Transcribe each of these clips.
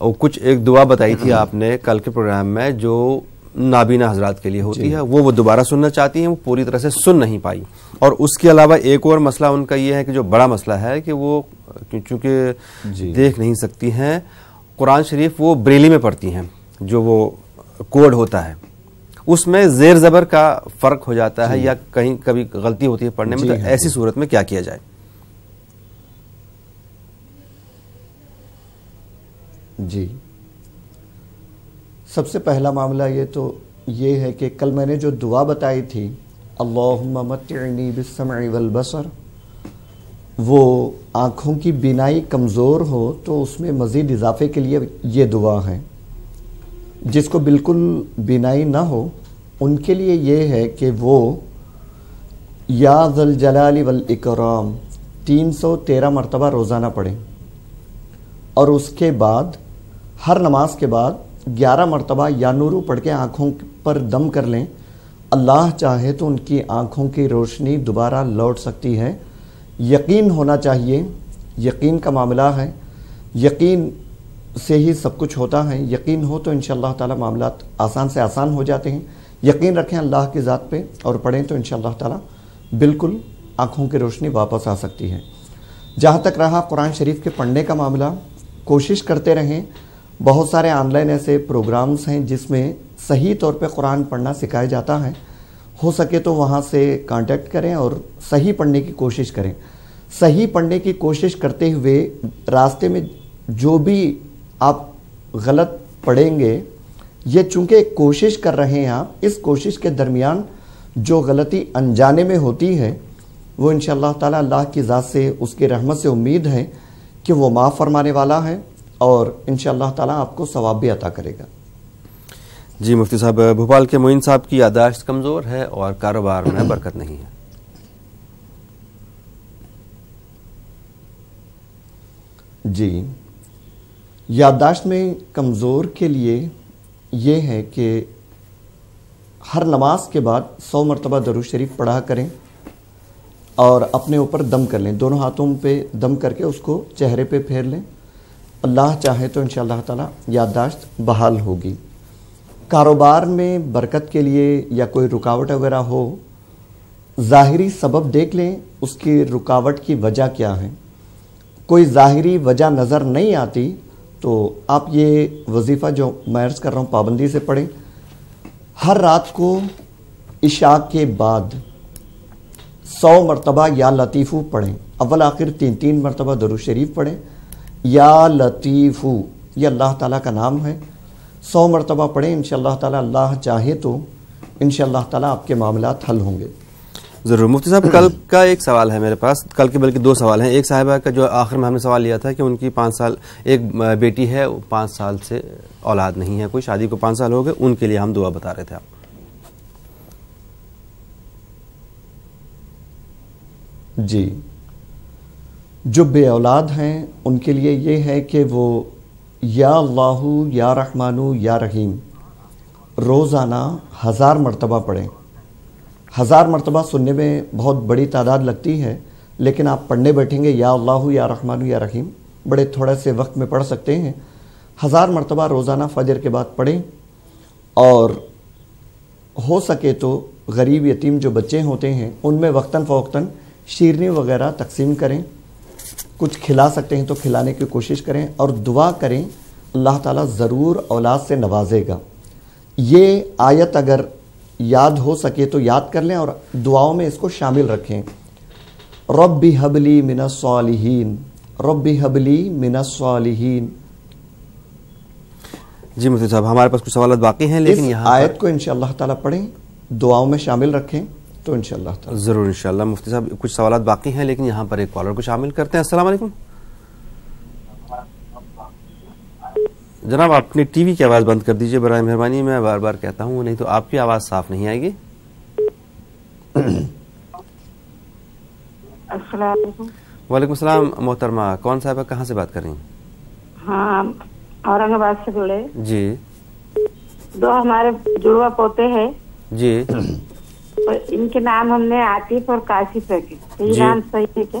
اور کچھ ایک دعا بتائی تھی آپ نے کل کے پروگرام میں جو نابینا حضرات کے لیے ہوتی ہے، وہ دوبارہ سننا چاہتی ہیں، وہ پوری طرح سے سن نہیں پائی. اور اس کے علاوہ ایک اور مسئلہ ان کا یہ ہے کہ جو بڑا مسئلہ ہے کہ وہ چونکہ دیکھ نہیں سکتی ہیں، قرآن شریف وہ بریلی میں پڑھتی ہیں، جو وہ کوڈ ہوتا ہے اس میں زیر زبر کا فرق ہو جاتا ہے یا کہیں کبھی غلطی ہوتی ہے پڑھنے میں، تو ایسی صورت میں کیا کیا جائے؟ جی، سب سے پہلا معاملہ یہ ہے کہ کل میں نے جو دعا بتائی تھی، اللہم متعنی بالسمع والبصر، وہ آنکھوں کی بینائی کمزور ہو تو اس میں مزید اضافے کے لیے یہ دعا ہے. جس کو بالکل بینائی نہ ہو ان کے لیے یہ ہے کہ وہ یا ذا الجلال والاکرام 313 مرتبہ روزانہ پڑھیں، اور اس کے بعد ہر نماز کے بعد 11 مرتبہ یا نورو پڑھ کے آنکھوں پر دم کر لیں. اللہ چاہے تو ان کی آنکھوں کی روشنی دوبارہ لوٹ سکتی ہے. یقین ہونا چاہیے، یقین کا معاملہ ہے، یقین سے ہی سب کچھ ہوتا ہے. یقین ہو تو انشاءاللہ تعالی معاملات آسان سے آسان ہو جاتے ہیں. یقین رکھیں اللہ کی ذات پہ اور پڑھیں تو انشاءاللہ تعالی بالکل آنکھوں کی روشنی واپس آ سکتی ہے. جہاں تک رہا قرآن شریف کے پڑھنے کا معاملہ، کوشش کرتے رہیں. بہت سارے آن لائن ایسے پروگرامز ہیں جس میں صحیح طور پہ قرآن پڑھنا سکھایا جاتا ہے. ہو سکے تو وہاں سے کانٹیکٹ کریں اور صحیح پڑھنے کی کوشش کریں. صحیح پڑھنے کی کوشش کرتے ہوئے راستے میں جو بھی آپ غلط پڑھیں گے، یہ چونکہ ایک کوشش کر رہے ہیں آپ، اس کوشش کے درمیان جو غلطی انجانے میں ہوتی ہے وہ انشاءاللہ تعالی اللہ کی ذات سے، اس کی رحمت سے امید ہے کہ وہ معاف فرمانے والا ہے اور انشاءاللہ تعالی آپ کو ثواب بھی عطا کرے گا. جی مفتی صاحب، بھوپال کے معین صاحب کی یادداشت کمزور ہے اور کاروبار میں برکت نہیں ہے. جی، یادداشت میں کمزور کے لیے یہ ہے کہ ہر نماز کے بعد 100 مرتبہ درود شریف پڑھا کریں اور اپنے اوپر دم کر لیں. دونوں ہاتھوں پہ دم کر کے اس کو چہرے پہ پھیر لیں. اللہ چاہے تو انشاءاللہ تعالی یادداشت بحال ہوگی. کاروبار میں برکت کے لیے یا کوئی رکاوٹ وغیرہ ہو، ظاہری سبب دیکھ لیں اس کی رکاوٹ کی وجہ کیا ہے. کوئی ظاہری وجہ نظر نہیں آتی تو آپ یہ وظیفہ جو میں عرض کر رہا ہوں پابندی سے پڑھیں. ہر رات کو عشاء کے بعد 100 مرتبہ یا لطیفو پڑھیں. اول آخر 3 مرتبہ درود شریف پڑھیں. یا لطیفو یہ اللہ تعالیٰ کا نام ہے. 100 مرتبہ پڑھیں. انشاءاللہ تعالیٰ اللہ چاہے تو انشاءاللہ تعالیٰ آپ کے معاملات حل ہوں گے. ضرور. مفتی صاحب، کل کا ایک سوال ہے میرے پاس، کل کے بلکہ 2 سوال ہیں. ایک صاحبہ کا جو آخر میں ہم نے سوال لیا تھا کہ ان کی 5 سال ایک بیٹی ہے، 5 سال سے اولاد نہیں ہے، کوئی شادی کو 5 سال ہو گئے، ان کے لیے ہم دعا بتا رہے تھے. آپ جی، جو بے اولاد ہیں ان کے لیے یہ ہے کہ وہ یا اللہ یا رحمانو یا رحیم روزانہ 1000 مرتبہ پڑھیں. 1000 مرتبہ سننے میں بہت بڑی تعداد لگتی ہے، لیکن آپ پڑھنے بیٹھیں گے یا اللہ یا رحمانو یا رحیم بڑے تھوڑے سے وقت میں پڑھ سکتے ہیں. 1000 مرتبہ روزانہ فجر کے بعد پڑھیں. اور ہو سکے تو غریب یتیم جو بچے ہوتے ہیں ان میں وقتاً فوقتاً شیرنی وغیرہ تقسیم کریں. کچھ کھلا سکتے ہیں تو کھلانے کی کوشش کریں اور دعا کریں، اللہ تعالیٰ ضرور اولاد سے نوازے گا. یہ آیت اگر یاد ہو سکے تو یاد کر لیں اور دعاؤں میں اس کو شامل رکھیں. رب ہب لی من الصالحین، رب ہب لی من الصالحین. جی مفتی صاحب، ہمارے پاس کچھ سوالات باقی ہیں لیکن اس یہاں آیت کو انشاءاللہ تعالیٰ پڑھیں، دعاؤں میں شامل رکھیں تو انشاءاللہ تعالیٰ. ضرور انشاءاللہ. مفتی صاحب کچھ سوالات باقی ہیں لیکن یہاں پر ایک کالر کو شامل کرتے ہیں. السلام علیکم جناب، آپ اپنی ٹی وی کی آواز بند کر دیجئے برائے مہربانی. میں بار بار کہتا ہوں نہیں تو آپ کی آواز صاف نہیں آئے گی. السلام علیکم. وعلیکم السلام محترمہ، کون صاحبہ کہاں سے بات کر رہی ہیں؟ ہاں، اورنگ آباد سے بولے. جی 2 ہمارے جڑوا پوتے ہیں. جی اور ان کے نام ہم نے عاطف اور کاشف رکھے. یہ جی. نام صحیح ہے کیا؟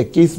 21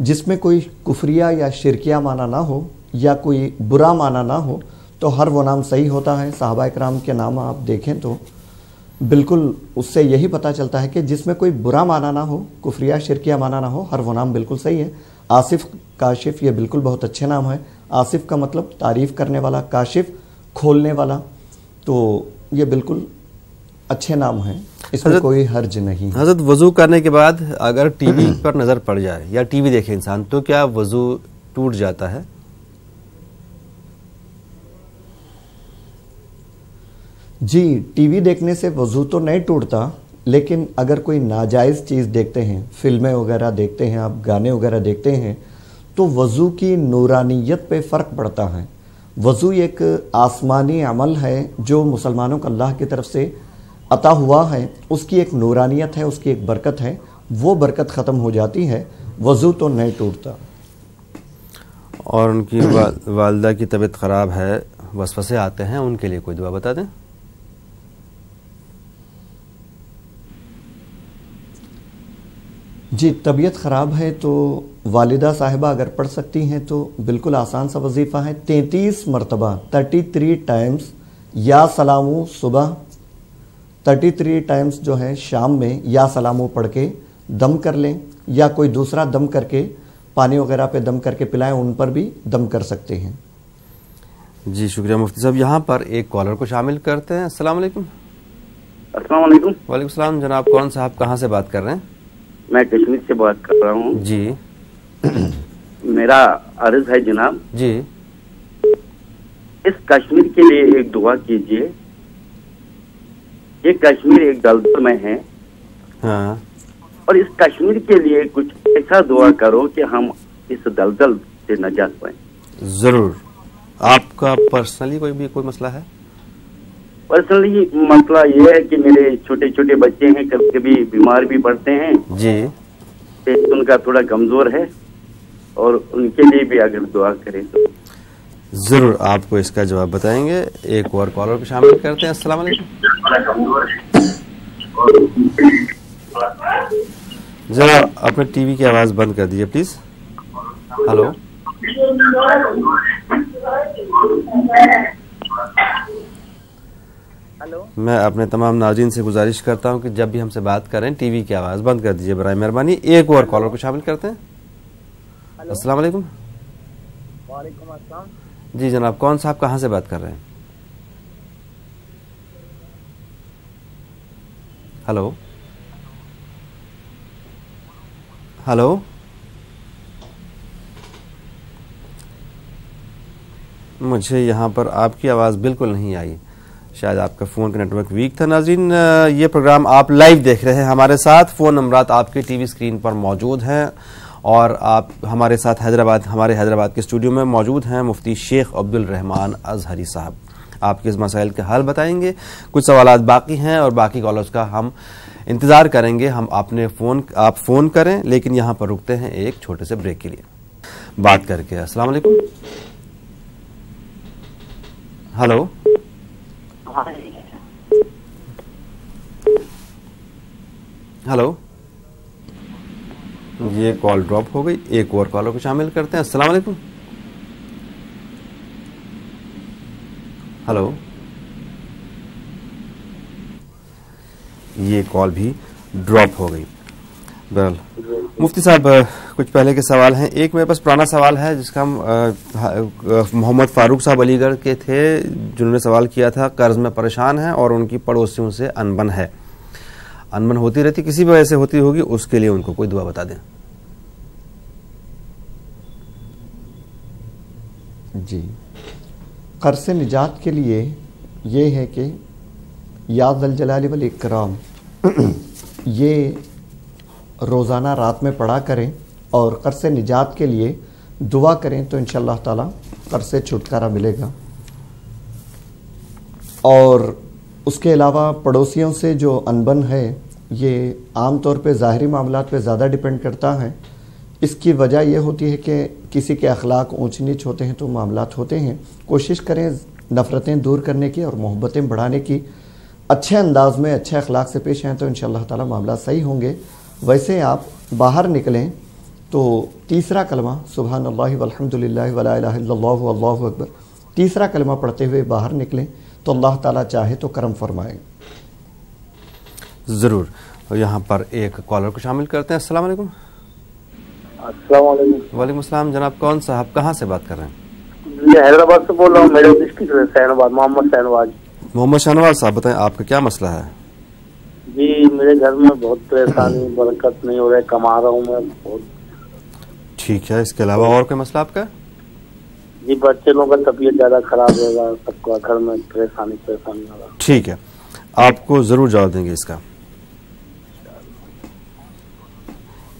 جس میں کوئی کفریہ یا شرکیہ معنی نہ ہو یا کوئی برا معنی نہ ہو تو ہر وہ نام صحیح ہوتا ہے. صحابہ کرام کے نام آپ دیکھیں تو بالکل اس سے یہی پتہ چلتا ہے کہ جس میں کوئی برا معنی نہ ہو, کفریہ شرکیہ معنی نہ ہو, ہر وہ نام بالکل صحیح ہے. آصف کاشف یہ بالکل بہت اچھے نام ہے. آصف کا مطلب تعریف کرنے والا, کاشف کھولنے والا, تو یہ بالکل اچھے نام ہیں, اس میں کوئی حرج نہیں. حضرت وضو کرنے کے بعد اگر ٹی وی پر نظر پڑ جائے یا ٹی وی دیکھے انسان تو کیا وضو ٹوٹ جاتا ہے؟ جی, ٹی وی دیکھنے سے وضو تو نہیں ٹوٹتا, لیکن اگر کوئی ناجائز چیز دیکھتے ہیں, فلمیں وغیرہ دیکھتے ہیں, آپ گانے وغیرہ دیکھتے ہیں, تو وضو کی نورانیت پہ فرق پڑتا ہے. وضو ایک آسمانی عمل ہے جو مسلمانوں کو اللہ کی طرف سے عطا ہوا ہے, اس کی ایک نورانیت ہے, اس کی ایک برکت ہے, وہ برکت ختم ہو جاتی ہے, وضو تو نہیں ٹوٹتا. اور ان کی والدہ کی طبیعت خراب ہے, وسوسے آتے ہیں, ان کے لیے کوئی دعا بتا دیں. جی, طبیعت خراب ہے تو والدہ صاحبہ اگر پڑھ سکتی ہیں تو بالکل آسان سا وظیفہ ہے. 33 مرتبہ 33 ٹائمز یا سلامو صبح, 33 ٹائمز جو ہے شام میں یا سلامو پڑھ کے دم کر لیں, یا کوئی دوسرا دم کر کے پانی وغیرہ پہ دم کر کے پلائیں, ان پر بھی دم کر سکتے ہیں. جی شکریہ مفتی صاحب. یہاں پر ایک کالر کو شامل کرتے ہیں. السلام علیکم. السلام علیکم. وعلیکم السلام. جناب کون صاحب کہاں سے بات کر رہے ہیں؟ میں کشمیر سے بات کر رہا ہوں. جی, میرا عرض ہے جناب. جی, اس کشمیر کے لیے ایک دعا کیجیے. یہ کشمیر ایک دلدل میں ہے, ہاں, اور اس کشمیر کے لیے کچھ ایسا دعا کرو کہ ہم اس دلدل سے نجات پائیں. ضرور. آپ کا پرسنلی کوئی مسئلہ ہے؟ پرسنلی مسئلہ یہ ہے کہ میرے چھوٹے چھوٹے بچے ہیں, کبھی کبھی بیمار بھی پڑتے ہیں. جی, ان کا تھوڑا کمزور ہے, اور ان کے لیے بھی اگر دعا کریں تو ضرور آپ کو اس کا جواب بتائیں گے. ایک اور کالر کو شامل کرتے ہیں. السلام علیکم. ذرا اپنے ٹی وی کی آواز بند کر دیجیے پلیز. ہلو. میں اپنے تمام ناظرین سے گزارش کرتا ہوں کہ جب بھی ہم سے بات کریں ٹی وی کی آواز بند کر دیجیے برائے مہربانی. ایک اور کالر کو شامل کرتے ہیں. السلام علیکم. وعلیکم السلام. جی جناب کون صاحب کہاں سے بات کر رہے ہیں؟ Hello hello. مجھے یہاں پر آپ کی آواز بالکل نہیں آئی, شاید آپ کا فون کا نیٹ ورک ویک تھا. ناظرین یہ پروگرام آپ لائیو دیکھ رہے ہیں ہمارے ساتھ. فون نمبرات آپ کی ٹی وی اسکرین پر موجود ہیں, اور آپ ہمارے ساتھ ہمارے حیدرآباد کے اسٹوڈیو میں موجود ہیں مفتی شیخ عبد الرحمان ازہری صاحب. آپ کے اس مسائل کے حل بتائیں گے. کچھ سوالات باقی ہیں اور باقی کالرز کا ہم انتظار کریں گے. آپ فون کریں, لیکن یہاں پر رکتے ہیں ایک چھوٹے سے بریک کے لیے بات کر کے. السلام علیکم. ہلو. ہلو. یہ کال ڈراپ ہو گئی. ایک اور کالر کو شامل کرتے ہیں. السلام علیکم. ہلو. یہ کال بھی ڈراپ ہو گئی. بہرحال مفتی صاحب کچھ پہلے کے سوال ہیں. ایک میرے پاس پرانا سوال ہے جس کا ہم محمد فاروق صاحب علی گڑھ کے تھے, جنہوں نے سوال کیا تھا قرض میں پریشان ہیں اور ان کی پڑوسیوں سے انبن ہے. انبن ہوتی رہتی, کسی وجہ سے ہوتی ہوگی, اس کے لیے ان کو کوئی دعا بتا دیں. جی, قرض سے نجات کے لیے یہ ہے کہ یا ذا الجلال والاکرام یہ روزانہ رات میں پڑھا کریں, اور قرض سے نجات کے لیے دعا کریں تو انشاءاللہ تعالی قرض سے چھٹکارا ملے گا. اور اس کے علاوہ پڑوسیوں سے جو انبن ہے یہ عام طور پہ ظاہری معاملات پہ زیادہ ڈیپینڈ کرتا ہے. اس کی وجہ یہ ہوتی ہے کہ کسی کے اخلاق اونچ نیچ ہوتے ہیں تو معاملات ہوتے ہیں. کوشش کریں نفرتیں دور کرنے کی اور محبتیں بڑھانے کی. اچھے انداز میں اچھے اخلاق سے پیش آئیں تو انشاءاللہ تعالی معاملات صحیح ہوں گے. ویسے آپ باہر نکلیں تو تیسرا کلمہ سبحان اللہ والحمد للہ ولا الہ الا اللہ واللہ اکبر، تیسرا کلمہ پڑھتے ہوئے باہر نکلیں تو اللہ تعالیٰ چاہے تو کرم فرمائے. ضرور. اور یہاں پر ایک کالر کو شامل کرتے ہیں. السلام علیکم. السلام علیکم. وعلیکم السلام. جناب کون صاحب کہاں سے بات کر رہے ہیں؟ جی حیدرآباد سے بول رہا ہوں. میرے ڈسٹرکٹ سے شہنواز، محمد شہنواز. محمد شہنواز صاحب بتائیں آپ کا کیا مسئلہ ہے؟ جی میرے گھر میں بہت پریشانی، برکت نہیں ہو رہا ہے، کما رہا ہوں میں بہت. ٹھیک ہے. اس کے علاوہ اور کوئی مسئلہ آپ کا؟ جی بچے لوگوں کا طبیعت زیادہ خراب ہے گا، سب کو گھر میں پریشانی ہو رہا. ٹھیک ہے، آپ کو ضرور جواب دیں گے اس کا.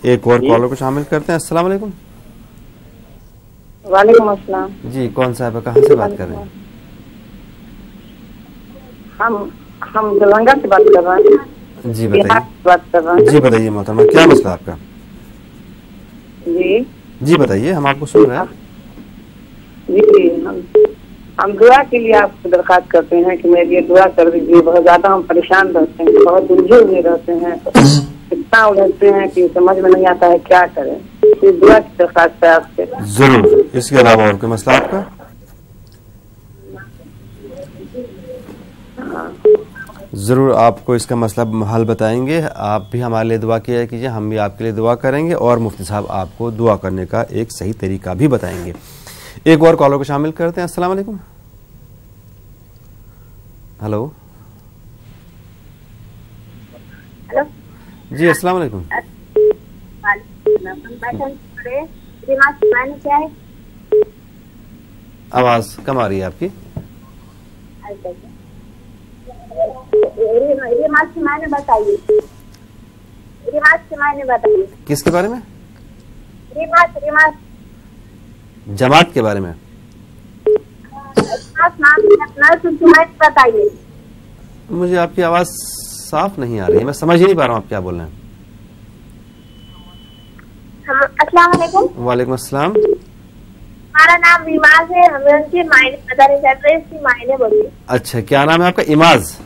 ایک اور کالر کو شامل کرتے ہیں. السلام علیکم. وعلیکم السلام. جی کون صاحب کہاں سے بات کر رہے ہیں؟ ہم دربھنگا سے بات کر رہے ہیں. جی بتائیے. بات کر رہے ہیں. جی بتائیے محترمہ کیا مسئلہ آپ کا؟ جی بتائیے ہم آپ کو سن رہے ہیں. جی ہم دعا کے لیے آپ کو درخواست کرتے ہیں کہ میرے لیے دعا کر دیجیے. بہت زیادہ ہم پریشان رہتے ہیں، بہت الجھے ہوئے رہتے ہیں، اتنا الجھتے ہیں کہ سمجھ میں نہیں آتا ہے کیا کریں. دعا کی درخواست ہے آپ سے. ضرور. اس کے علاوہ اور کوئی مسئلہ آپ کا؟ ضرور آپ کو اس کا مسئلہ حل بتائیں گے. آپ بھی ہمارے لیے دعا کیا کیجیے، ہم بھی آپ کے لیے دعا کریں گے اور مفتی صاحب آپ کو دعا کرنے کا ایک صحیح طریقہ بھی بتائیں گے. ایک اور کالر کو شامل کرتے ہیں. السلام علیکم. ہلو. جی السلام علیکم. آواز کم آ رہی ہے آپ کی. کس کے بارے میں؟ جماعت کے بارے میں. مجھے آپ کی آواز صاف نہیں آ رہی ہے، میں سمجھ ہی نہیں پا رہا ہوں آپ کیا بول رہے ہیں. السلام علیکم. وعلیکم السلام. ہمارا نام ریماز ہے، ہمیں ان کے معنی بولیے. اچھا کیا نام ہے آپ کا؟ ایماز.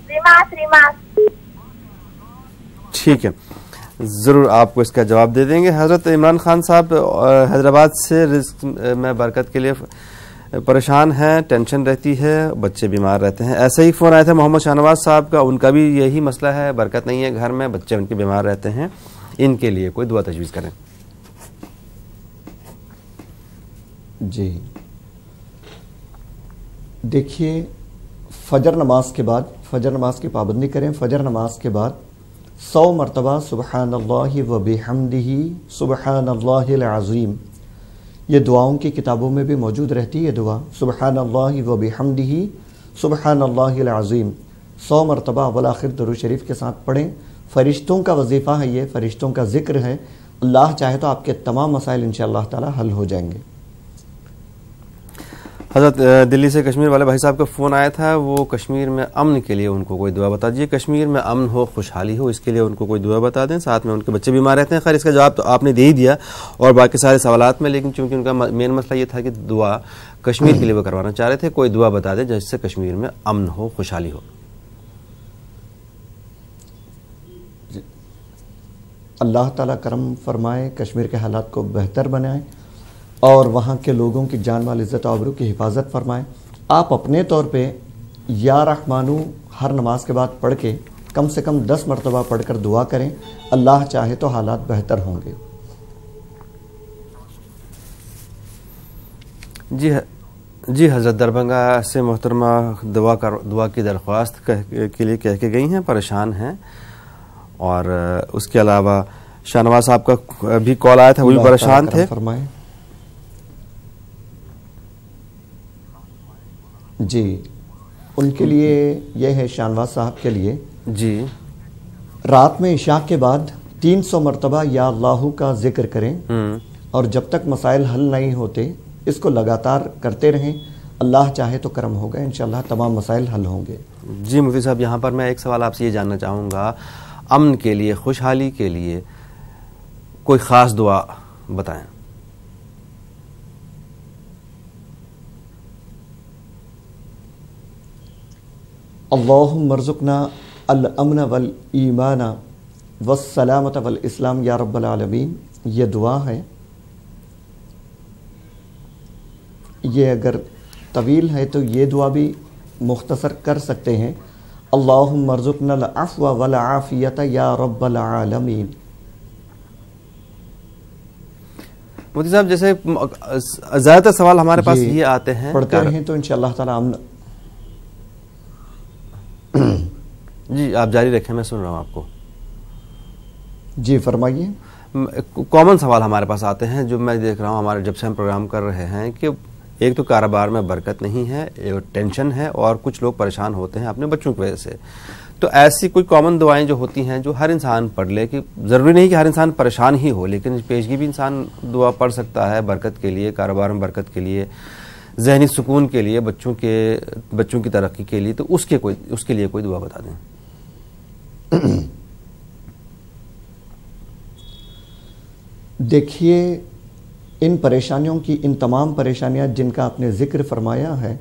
ریماز. ٹھیک ہے ضرور آپ کو اس کا جواب دے دیں گے. حضرت عمران خان صاحب حیدرآباد سے رزق میں برکت کے لیے پریشان ہیں، ٹینشن رہتی ہے، بچے بیمار رہتے ہیں. ایسے ہی فون آیا تھا محمد شہنواز صاحب کا، ان کا بھی یہی مسئلہ ہے، برکت نہیں ہے گھر میں، بچے ان کے بیمار رہتے ہیں. ان کے لیے کوئی دعا تجویز کریں. جی دیکھیے فجر نماز کے بعد، فجر نماز کی پابندی کریں. فجر نماز کے بعد 100 مرتبہ سبحان اللہ و بحمدہ سبحان اللہ العظیم، یہ دعاؤں کی کتابوں میں بھی موجود رہتی ہے دعا سبحان اللہ و بحمدہ سبحان اللہ العظیم. 100 مرتبہ اول آخر درود شریف کے ساتھ پڑھیں. فرشتوں کا وظیفہ ہے، یہ فرشتوں کا ذکر ہے. اللہ چاہے تو آپ کے تمام مسائل انشاءاللہ تعالی حل ہو جائیں گے. حضرت دلی سے کشمیر والے بھائی صاحب کا فون آیا تھا، وہ کشمیر میں امن کے لیے ان کو کوئی دعا بتا دیجیے. کشمیر میں امن ہو، خوشحالی ہو، اس کے لیے ان کو کوئی دعا بتا دیں. ساتھ میں ان کے بچے بیمار رہتے ہیں. خیر اس کا جواب تو آپ نے دے ہی دیا اور باقی سارے سوالات میں، لیکن چونکہ ان کا مین مسئلہ یہ تھا کہ دعا کشمیر کے لیے وہ کروانا چاہ رہے تھے، کوئی دعا بتا دیں جس سے کشمیر میں امن ہو، خوشحالی ہو. اللہ تعالیٰ کرم فرمائے، کشمیر کے حالات کو بہتر بنائیں اور وہاں کے لوگوں کی جان مال عزت و آبرو کی حفاظت فرمائیں. آپ اپنے طور پہ یا رحمانو ہر نماز کے بعد پڑھ کے کم سے کم 10 مرتبہ پڑھ کر دعا کریں. اللہ چاہے تو حالات بہتر ہوں گے. جی حضرت دربھنگا سے محترمہ دعا کی درخواست کے لیے کہہ کے گئی ہیں، پریشان ہیں. اور اس کے علاوہ شاہنواز صاحب کا بھی کال آیا تھا، وہ بھی پریشان تھے. جی ان کے لیے یہ ہے شاہنواز صاحب کے لیے، جی رات میں عشاء کے بعد 300 مرتبہ یا اللہ کا ذکر کریں اور جب تک مسائل حل نہیں ہوتے اس کو لگاتار کرتے رہیں. اللہ چاہے تو کرم ہوگا، انشاءاللہ تمام مسائل حل ہوں گے. جی مفتی صاحب یہاں پر میں ایک سوال آپ سے یہ جاننا چاہوں گا، امن کے لیے، خوشحالی کے لیے کوئی خاص دعا بتائیں. اللہم ارزقنا الامن والایمان والسلامت والاسلام یا رب العالمین. یہ دعا ہے، یہ اگر طویل ہے تو یہ دعا بھی مختصر کر سکتے ہیں، اللہم ارزقنا العفو والعافیت یا رب العالمین۔ مفتی صاحب جیسے زیادہ تر سوال ہمارے پاس یہ آتے ہیں، پڑھتے رہیں تو انشاءاللہ تعالیٰ ہم جی آپ جاری رکھیں، میں سن رہا ہوں آپ کو۔ جی فرمائیے۔ کامن سوال ہمارے پاس آتے ہیں جو میں دیکھ رہا ہوں ہمارے جب سے ہم پروگرام کر رہے ہیں، کہ ایک تو کاروبار میں برکت نہیں ہے، ایک ٹینشن ہے، اور کچھ لوگ پریشان ہوتے ہیں اپنے بچوں کی وجہ سے۔ تو ایسی کوئی کامن دعائیں جو ہوتی ہیں جو ہر انسان پڑھ لے، کہ ضروری نہیں کہ ہر انسان پریشان ہی ہو، لیکن پیشگی بھی انسان دعا پڑھ سکتا ہے برکت کے لیے، کاروبار میں برکت کے لیے، ذہنی سکون کے لیے، بچوں کی ترقی کے لیے، تو اس کے لیے کوئی دعا بتا دیں۔ دیکھیے، ان پریشانیوں کی، ان تمام پریشانیاں جن کا آپ نے ذکر فرمایا ہے،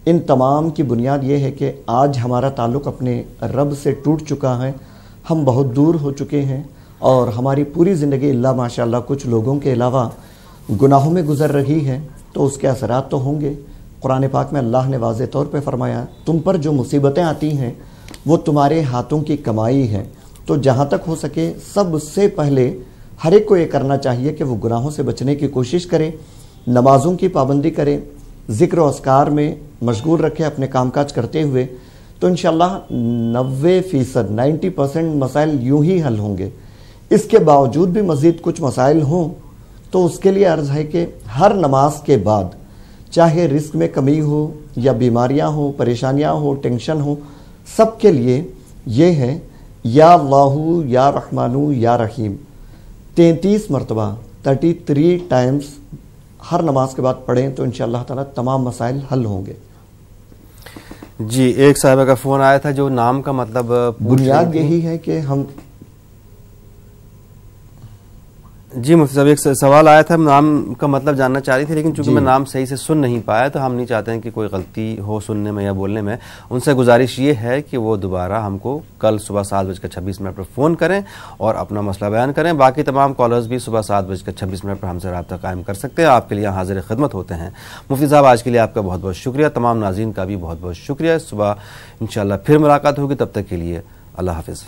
ان تمام کی بنیاد یہ ہے کہ آج ہمارا تعلق اپنے رب سے ٹوٹ چکا ہے، ہم بہت دور ہو چکے ہیں، اور ہماری پوری زندگی اللہ ماشاءاللہ کچھ لوگوں کے علاوہ گناہوں میں گزر رہی ہے، تو اس کے اثرات تو ہوں گے۔ قرآن پاک میں اللہ نے واضح طور پہ فرمایا، تم پر جو مصیبتیں آتی ہیں وہ تمہارے ہاتھوں کی کمائی ہے، تو جہاں تک ہو سکے سب سے پہلے ہر ایک کو یہ کرنا چاہیے کہ وہ گناہوں سے بچنے کی کوشش کرے، نمازوں کی پابندی کرے، ذکر و اذکار میں مشغول رکھے اپنے کام کاج کرتے ہوئے، تو انشاءاللہ 90% مسائل یوں ہی حل ہوں گے۔ اس کے باوجود بھی مزید کچھ مسائل ہوں تو اس کے لیے عرض ہے کہ ہر نماز کے بعد، چاہے رزق میں کمی ہو یا بیماریاں ہوں، پریشانیاں ہوں، ٹینشن ہو، سب کے لیے یہ ہے یا اللہ یا رحمانو یا رحیم 33 مرتبہ 33 ٹائمز ہر نماز کے بعد پڑھیں تو انشاءاللہ تعالی تمام مسائل حل ہوں گے۔ جی ایک صاحبہ کا فون آیا تھا جو نام کا مطلب بنیاد یہی ہے کہ ہم جی مفتی صاحب ایک سوال آیا تھا، نام کا مطلب جاننا چاہ رہی تھی، لیکن چونکہ میں نام صحیح سے سن نہیں پایا تو ہم نہیں چاہتے ہیں کہ کوئی غلطی ہو سننے میں یا بولنے میں۔ ان سے گزارش یہ ہے کہ وہ دوبارہ ہم کو کل صبح 7:26 پر فون کریں اور اپنا مسئلہ بیان کریں۔ باقی تمام کالرز بھی صبح 7:26 پر ہم سے رابطہ قائم کر سکتے ہیں، آپ کے لیے حاضر خدمت ہوتے ہیں۔ مفتی صاحب آج کے لیے آپ کا بہت بہت شکریہ، تمام ناظرین کا بھی بہت بہت شکریہ۔ صبح انشاءاللہ پھر ملاقات ہوگی، تب تک کے لیے اللہ حافظ۔